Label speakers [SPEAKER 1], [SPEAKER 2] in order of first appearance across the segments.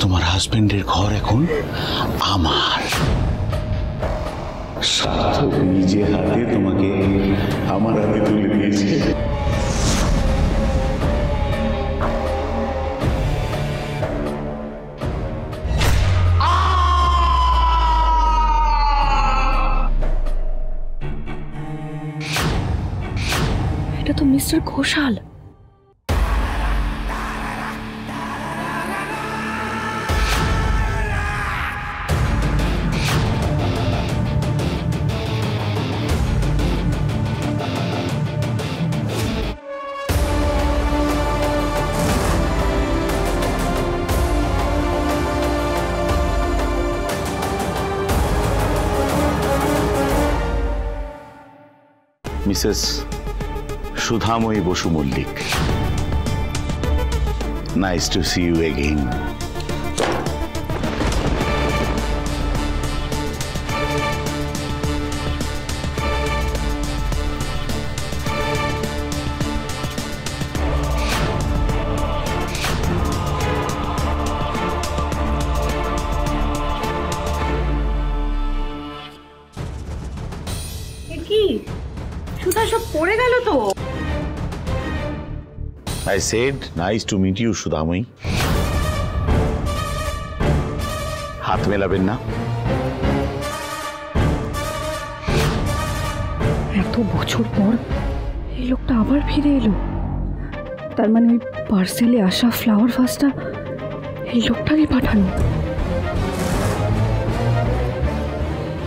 [SPEAKER 1] তোমার হাজবেন্ডের ঘর এখন আমার। সার্থক নিজে হাতে তোমাকে আমার হাতে তুলে দিয়েছে।
[SPEAKER 2] এটা তো mister Ghoshal.
[SPEAKER 1] Mrs Sudhamayi Basu Mallick, nice to see you again.
[SPEAKER 2] কি সুধা সব পড়ে গেল তো?
[SPEAKER 1] I said nice to meet you, Sudhamoyee. হাত মেলাবেন না।
[SPEAKER 2] এত বছর পর এই লোকটা আবার ফিরে এলো। তার মানে ওই পার্সেলে আসা ফ্লাওয়ার ভাসটা এই লোকটারই পাঠানো।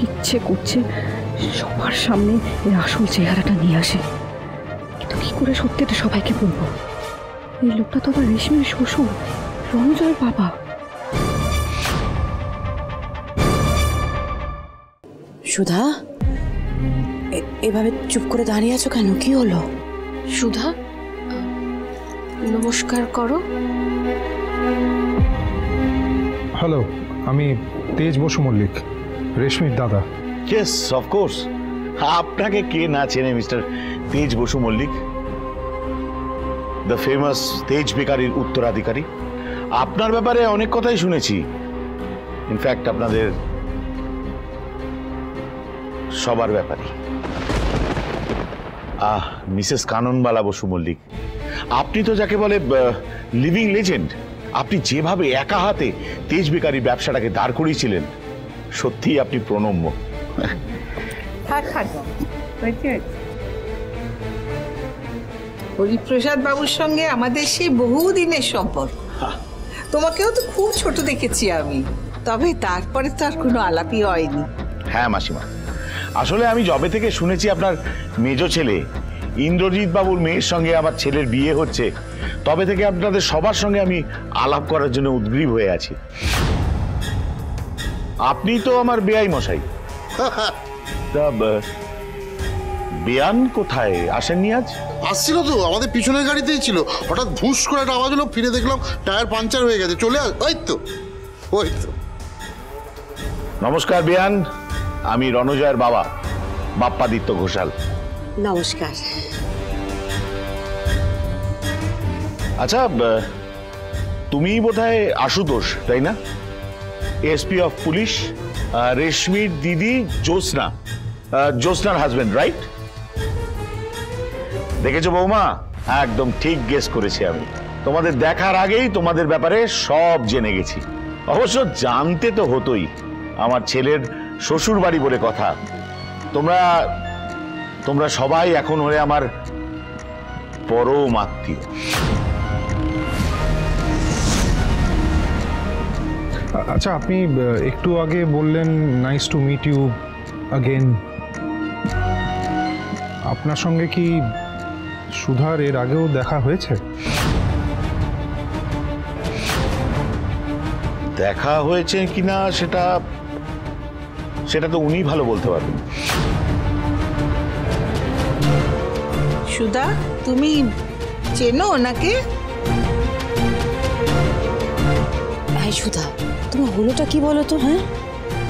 [SPEAKER 2] ইচ্ছে করছে সবার সামনে এর আসল চেহারাটা নিয়ে আসে, কিন্তু কি করে সত্যিটা সবাইকে বলবো? এই লোকটা তো আবার রেশমির শ্বশুর, রণজয়ের বাবা।
[SPEAKER 3] সুধা, এভাবে চুপ করে দাঁড়িয়ে আছো কেন? কি হলো?
[SPEAKER 4] সুধা, নমস্কার করো।
[SPEAKER 5] হ্যালো, আমি তেজ বসু মল্লিক, রেশমির দাদা।
[SPEAKER 1] Yes, of course. আপনাকে কে না চেনে মিস্টার তেজ বসু মল্লিক, দ্য ফেমাস তেজ বেকারির উত্তরাধিকারী। আপনার ব্যাপারে অনেক কথাই শুনেছি, ইনফ্যাক্ট আপনাদের সবার ব্যাপারে। মিসেস কাননবালা বসু মল্লিক, আপনি তো যাকে বলে লিভিং লেজেন্ড। আপনি যেভাবে একা হাতে তেজ বেকারির ব্যবসাটাকে দাঁড় করিয়েছিলেন, সত্যিই আপনি প্রণম্য।
[SPEAKER 6] হরিপ্রসাদ বাবুর সঙ্গে আমাদের সেই বহুদিনের সম্পর্ক। তোমাকেও তো খুব ছোট দেখেছি আমি, তবে তারপরে তো আর কোনো আলাপই হয়নি।
[SPEAKER 1] হ্যাঁ মাসিমা, আসলে আমি যবে থেকে শুনেছি আপনার মেজ ছেলে ইন্দ্রজিৎ বাবুর মেয়ের সঙ্গে আমার ছেলের বিয়ে হচ্ছে, তবে থেকে আপনাদের সবার সঙ্গে আমি আলাপ করার জন্য উদ্গ্রীব হয়ে আছি। আপনি তো আমার বেয়াই মশাই। বেয়ান কোথায়? আসেননি আজ?
[SPEAKER 7] আসছিল তো, আমাদের পিছনের গাড়িতেই ছিল। হঠাৎ ভুস করে একটা আওয়াজ হলো, ফিরে দেখলাম টায়ার পাঞ্চার হয়ে গেছে। চলে আস। ওই তো।
[SPEAKER 1] নমস্কার বেয়ান, আমি রণজয়ের বাবা, বাপ্পাদিত্য ঘোষাল।
[SPEAKER 3] নমস্কার।
[SPEAKER 1] আচ্ছা, তুমি বোধহয় আশুতোষ, তাই না? এসপি অফ পুলিশ, রেশমির দিদি জ্যোৎস্না, জ্যোৎস্নার হাজবেন্ড, রাইট? দেখেছো বৌমা, একদম ঠিক গেস করেছি আমি। তোমাদের দেখার আগেই তোমাদের ব্যাপারে সব জেনে গেছি। অবশ্য জানতে তো হতোই, আমার ছেলের শ্বশুর বাড়ি বলে কথা। তোমরা সবাই এখন হলে আমার পরম আত্মীয়।
[SPEAKER 5] আচ্ছা, আপনি একটু আগে বললেন nice to meet you again. আপনার সঙ্গে কি সুধার এর আগেও দেখা হয়েছে?
[SPEAKER 1] দেখা হয়েছে কিনা সেটা তো উনি ভালো বলতে পারবেন।
[SPEAKER 6] সুধা, তুমি চেনো ওনাকে?
[SPEAKER 3] হ্যাঁ সুধা, তোমার হলোটা কি বলো তো? হ্যাঁ,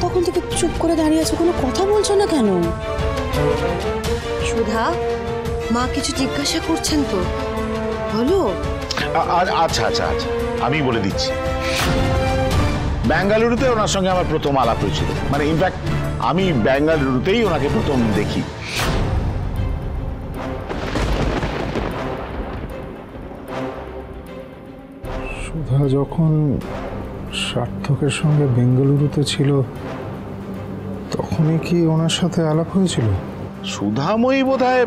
[SPEAKER 3] তখন থেকে চুপ করে দাঁড়িয়ে আছো, কোনো কথা বলছো না কেন? সুধা, মা কিছু জিজ্ঞাসা করছেন তো, বলো।
[SPEAKER 1] আচ্ছা আচ্ছা আচ্ছা, আমি বলে দিচ্ছি। বেঙ্গালুরুতে ওনার সঙ্গে আমার প্রথম আলাপ হয়েছিল, মানে ইনফ্যাক্ট আমি বেঙ্গালুরুতেই ওনাকে প্রথম দেখি।
[SPEAKER 5] সুধা যখন সার্থকের সঙ্গে বেঙ্গালুরুতে ছিল তখনই কি ওনার সাথে আলাপ হয়েছিল?
[SPEAKER 1] সুধাময়ী বোধহয়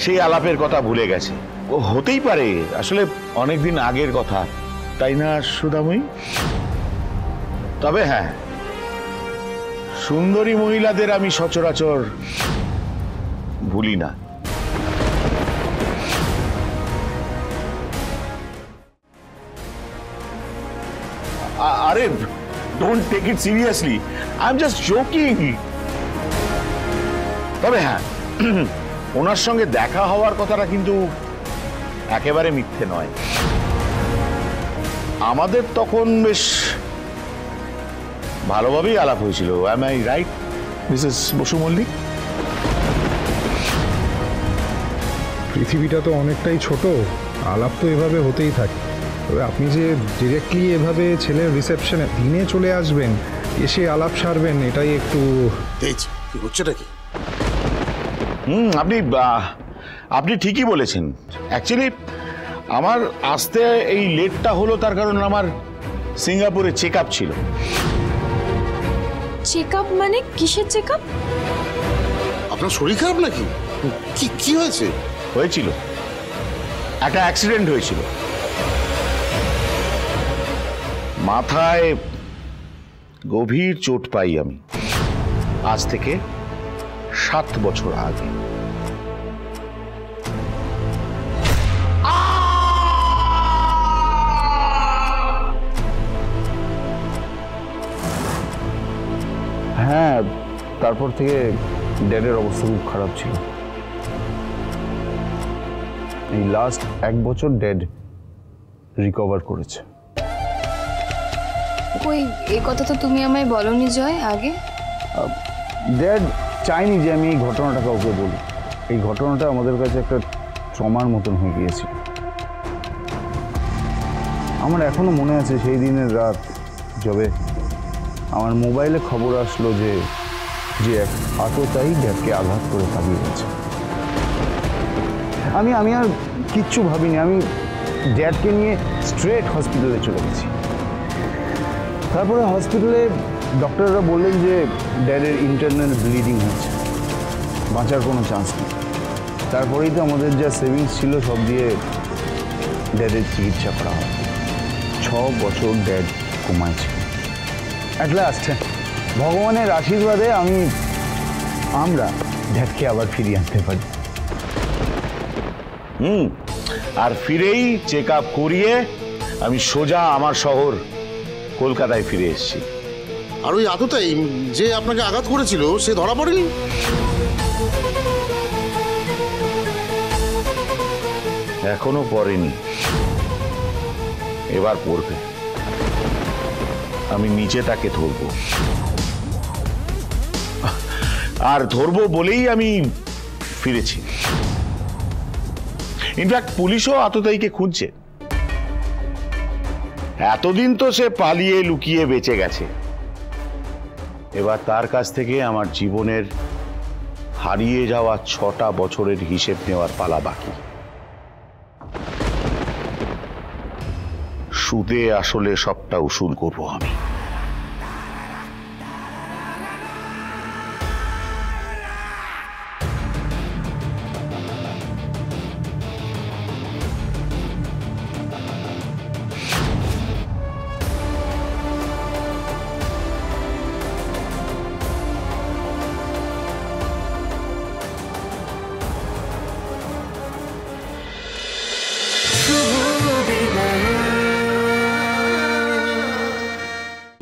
[SPEAKER 1] সেই আলাপের কথা ভুলে গেছে। ও হতেই পারে, আসলে অনেকদিন আগের কথা, তাই না সুধাময়ী? তবে হ্যাঁ, সুন্দরী মহিলাদের আমি সচরাচর ভুলি না। আরে don't take it seriously, I am just joking. তবে হ্যাঁ, ওনার সঙ্গে দেখা হওয়ার কথাটা কিন্তু একেবারে মিথ্যে নয়। আমাদের তখন বেশ ভালোভাবেই আলাপ হয়েছিল। Am I right Mrs Basu Mallick?
[SPEAKER 5] পৃথিবীটা তো অনেকটাই ছোট, আলাপ তো এভাবে হতেই থাকে। তবে আপনি যে ডিরেক্টলি এভাবে ছেলের রিসেপশনে দিনে চলে আসবেন, এসে আলাপ সারবেন, এটাই একটু...
[SPEAKER 7] তেজ, কি হচ্ছেটা কি?
[SPEAKER 1] আপনি ঠিকই বলেছেন। অ্যাকচুয়ালি আমার আসতে এই লেটটা হলো তার কারণ আমার সিঙ্গাপুরে চেক আপ ছিল।
[SPEAKER 4] চেক আপ মানে কিসের চেক আপ?
[SPEAKER 7] আপনার শরীর খারাপ নাকি? কি কি হয়েছে?
[SPEAKER 1] হয়েছিল, একটা অ্যাক্সিডেন্ট হয়েছিল। মাথায় গভীর চোট পাই আমি আজ থেকে 7 বছর আগে।
[SPEAKER 8] হ্যাঁ, তারপর থেকে ড্যাডের অবস্থা খুব খারাপ ছিল। এই লাস্ট 1 বছর ড্যাড রিকভার করেছে।
[SPEAKER 4] কই, এই কথা তো তুমি আমায় বলনি জয় আগে।
[SPEAKER 8] ড্যাড চাইনি যে আমি এই ঘটনাটা কাউকে বলি। এই ঘটনাটা আমাদের কাছে একটা ট্রমার মতন হয়ে গিয়েছিল। আমার এখনো মনে আছে সেই দিনের রাত, যবে আমার মোবাইলে খবর আসলো যে এক আততায়ী ড্যাডকে আঘাত করে পালিয়ে গেছে। আমি আর কিচ্ছু ভাবিনি, আমি ড্যাডকে নিয়ে স্ট্রেট হসপিটালে চলে গেছি। তারপরে হসপিটালে ডক্টররা বললেন যে ড্যাডের ইন্টারনাল ব্লিডিং হচ্ছে, বাঁচার কোনো চান্স নেই। তারপরেই তো আমাদের যা সেভিংস ছিল সব দিয়ে ড্যাডের চিকিৎসা করা হয়। 6 বছর ড্যাড কোমায় ছিল। অ্যাট লাস্ট ভগবানের আশীর্বাদে আমরা ড্যাডকে আবার ফিরিয়ে আনতে পারি।
[SPEAKER 1] আর ফিরেই চেক আপ করিয়ে আমি সোজা আমার শহর কলকাতায় ফিরে এসেছি।
[SPEAKER 7] আর ওই আততায়ী যে আপনাকে আঘাত করেছিল সে ধরা পড়েনি?
[SPEAKER 1] এখনো পড়েনি, এবার পড়বে। আমি নিজে তাকে ধরবো, আর ধরবো বলেই আমি ফিরেছি। ইনফ্যাক্ট পুলিশও আততায়ীকে খুঁজছে। এতদিন তো সে পালিয়ে লুকিয়ে বেঁচে গেছে, এবার তার কাছ থেকে আমার জীবনের হারিয়ে যাওয়া 6টা বছরের হিসেব নেওয়ার পালা বাকি। সুদে আসলে সবটা উসুল করবো আমি।